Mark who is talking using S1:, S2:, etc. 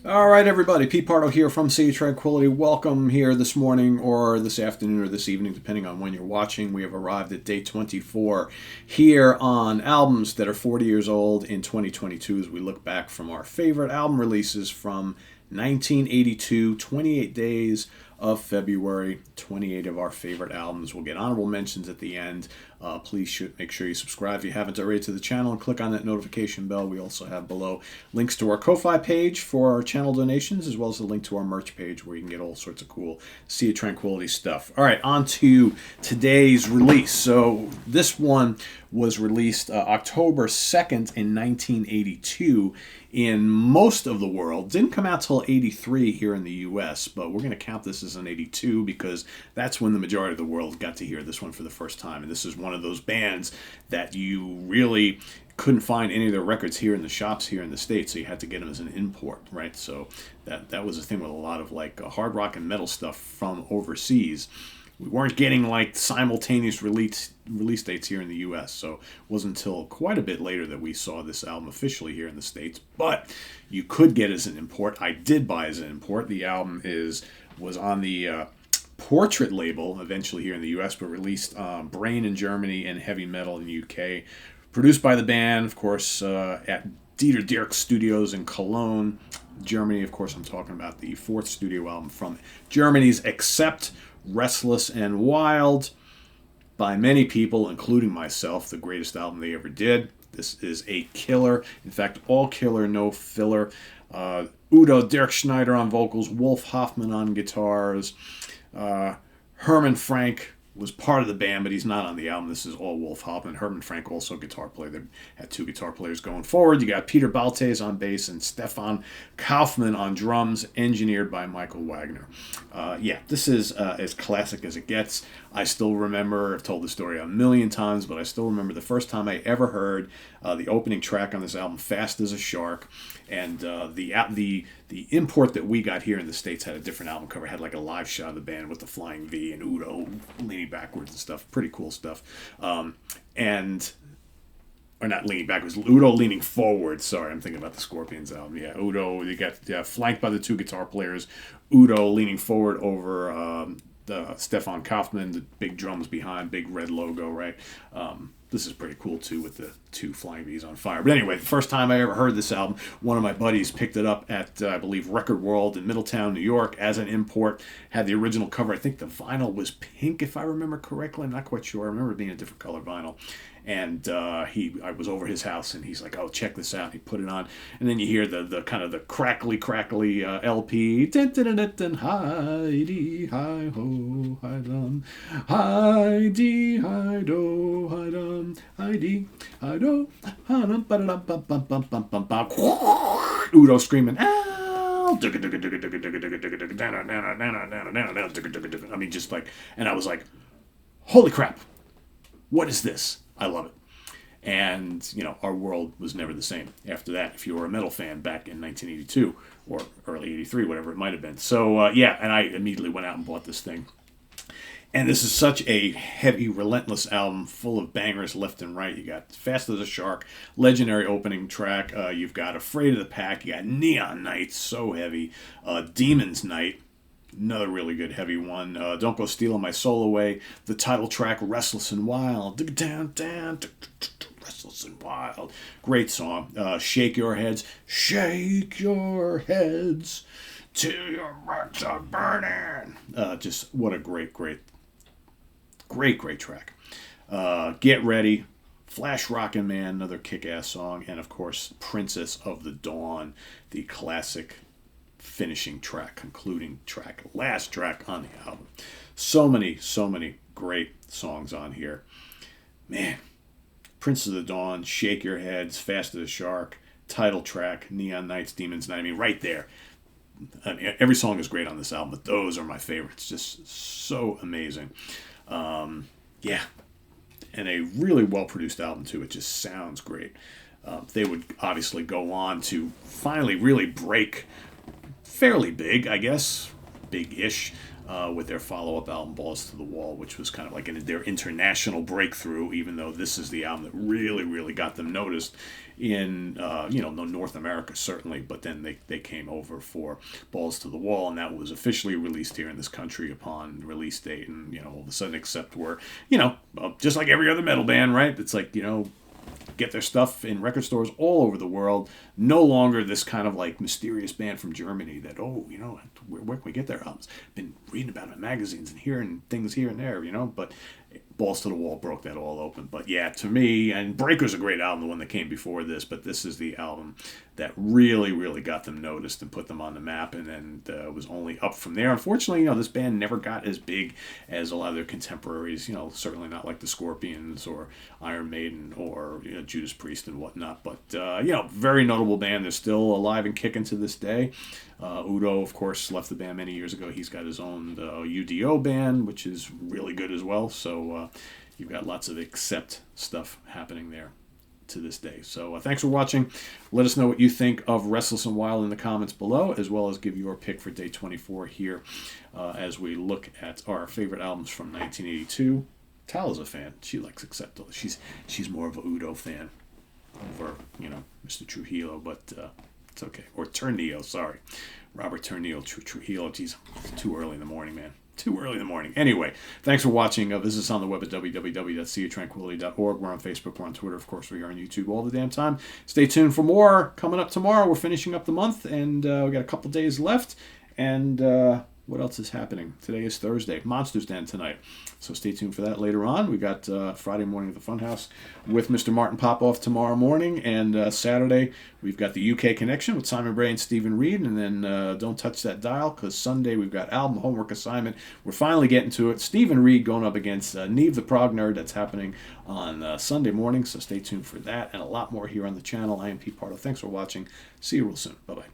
S1: All right, everybody. Pete Pardo here from City Tranquility. Welcome here this morning or this afternoon or this evening, depending on when you're watching. We have arrived at day 24 here on albums that are 40 years old in 2022 as we look back from our favorite album releases from 1982, 28 days of February, 28 of our favorite albums. We'll get honorable mentions at the end. Please make sure you subscribe if you haven't already to the channel and click on that notification bell. We also have below links to our Ko-Fi page for our channel donations, as well as a link to our merch page where you can get all sorts of cool Sea of Tranquility stuff. All right, on to today's release. So this one was released October 2nd in 1982 in most of the world. Didn't come out till 83 here in the US, but we're going to count this as an 82 because that's when the majority of the world got to hear this one for the first time. And this is one of those bands that you really couldn't find any of their records here in the shops here in the States, so you had to get them as an import, right? So that was a thing with a lot of like hard rock and metal stuff from overseas. We weren't getting like simultaneous release dates here in the U.S., so it wasn't until quite a bit later that we saw this album officially here in the States. But you could get as an import. I did buy as an import. The album was on the Portrait label eventually here in the U.S., but released Brain in Germany and Heavy Metal in the U.K. Produced by the band, of course, at Dieter Dierks Studios in Cologne, Germany. Of course, I'm talking about the fourth studio album from Germany's Accept, Restless and Wild, by many people, including myself, the greatest album they ever did. This is a killer. In fact, all killer, no filler. Udo Dirkschneider on vocals, Wolf Hoffmann on guitars. Herman Frank was part of the band, but he's not on the album. This is all Wolf Hoffmann. Herman Frank, also a guitar player. They had two guitar players going forward. You got Peter Baltes on bass and Stefan Kaufmann on drums, engineered by Michael Wagner. This is as classic as it gets. I still remember, I've told the story a million times, but I still remember the first time I ever heard the opening track on this album, Fast as a Shark. And the import that we got here in the States had a different album cover. It had like a live shot of the band with the flying V and Udo leaning backwards and stuff. Pretty cool stuff. Or not leaning backwards, Udo leaning forward. Sorry, I'm thinking about the Scorpions album. Yeah, Udo, you got flanked by the two guitar players. Udo leaning forward over Stefan Kaufmann, the big drums behind, big red logo, right? This is pretty cool too with the two flying V's on fire. But anyway, the first time I ever heard this album, one of my buddies picked it up at, I believe, Record World in Middletown, New York as an import. Had the original cover. I think the vinyl was pink, if I remember correctly. I'm not quite sure. I remember it being a different color vinyl. And I was over his house, and he's like, "Oh, check this out." He put it on, and then you hear the kind of the crackly LP. Dun, dun, dun, dun, dun, hi-dee, hi-ho, hi-dum, hi-dee, hi-do, hi-dum, hi-dee, hi-do, hi-dum, ba-da-dum, bum, bum, bum, bum, bum, bum. Udo screaming, "Ow!" I mean, just like, and I was like, "Holy crap! What is this?" I love it. And, our world was never the same after that if you were a metal fan back in 1982 or early 83, whatever it might have been. So, and I immediately went out and bought this thing. And this is such a heavy, relentless album full of bangers left and right. You got Fast as a Shark, legendary opening track. You've got Afraid of the Pack. You got Neon Night, so heavy. Demon's Night, another really good heavy one. Don't Go Stealing My Soul Away. The title track, Restless and Wild. Restless and Wild. Great song. Shake Your Heads. Shake your heads till your hearts are burning. Just what a great track. Get Ready. Flash Rockin' Man, another kick-ass song. And, of course, Princess of the Dawn, the classic finishing track, concluding track, last track on the album. So many great songs on here. Man, Prince of the Dawn, Shake Your Heads, Fast as a Shark, title track, Neon Nights, Demon's Night. I mean, right there. I mean, every song is great on this album, but those are my favorites. Just so amazing. And a really well-produced album, too. It just sounds great. They would obviously go on to finally really break fairly big, I guess, big-ish, with their follow-up album Balls to the Wall, which was kind of like their international breakthrough, even though this is the album that really, really got them noticed in North America, certainly, but then they came over for Balls to the Wall, and that was officially released here in this country upon release date. And all of a sudden, except we're just like every other metal band, right? It's like get their stuff in record stores all over the world. No longer this kind of like mysterious band from Germany that, where can we get their albums? Been reading about it in magazines and hearing things here and there, but Balls to the Wall broke that all open. But yeah, to me, and Breaker's a great album, the one that came before this, but this is the album that really, really got them noticed and put them on the map, and then was only up from there. Unfortunately, this band never got as big as a lot of their contemporaries, certainly not like the Scorpions or Iron Maiden or Judas Priest and whatnot, but very notable band. They're still alive and kicking to this day. Udo, of course, left the band many years ago. He's got his own UDO band, which is really good as well. So you've got lots of Accept stuff happening there to this day. So thanks for watching. Let us know what you think of Restless and Wild in the comments below, as well as give your pick for day 24 here as we look at our favorite albums from 1982. Tal is a fan. She likes Accept. She's more of a Udo fan over Mr. Trujillo, but it's okay. Or Turnillo, sorry. Robert Turnillo, Trujillo. Geez, too early in the morning, man. Too early in the morning. Anyway, thanks for watching. Visit us on the web at www.seatranquility.org. We're on Facebook. We're on Twitter. Of course, we are on YouTube all the damn time. Stay tuned for more coming up tomorrow. We're finishing up the month, and we got a couple days left. And what else is happening? Today is Thursday. Monsters Den tonight. So stay tuned for that later on. We got Friday morning at the Funhouse with Mr. Martin Popoff tomorrow morning. And Saturday, we've got the UK Connection with Simon Bray and Stephen Reed. And then don't touch that dial, because Sunday we've got album homework assignment. We're finally getting to it. Stephen Reed going up against Neve the Prog Nerd. That's happening on Sunday morning. So stay tuned for that and a lot more here on the channel. I am Pete Pardo. Thanks for watching. See you real soon. Bye-bye.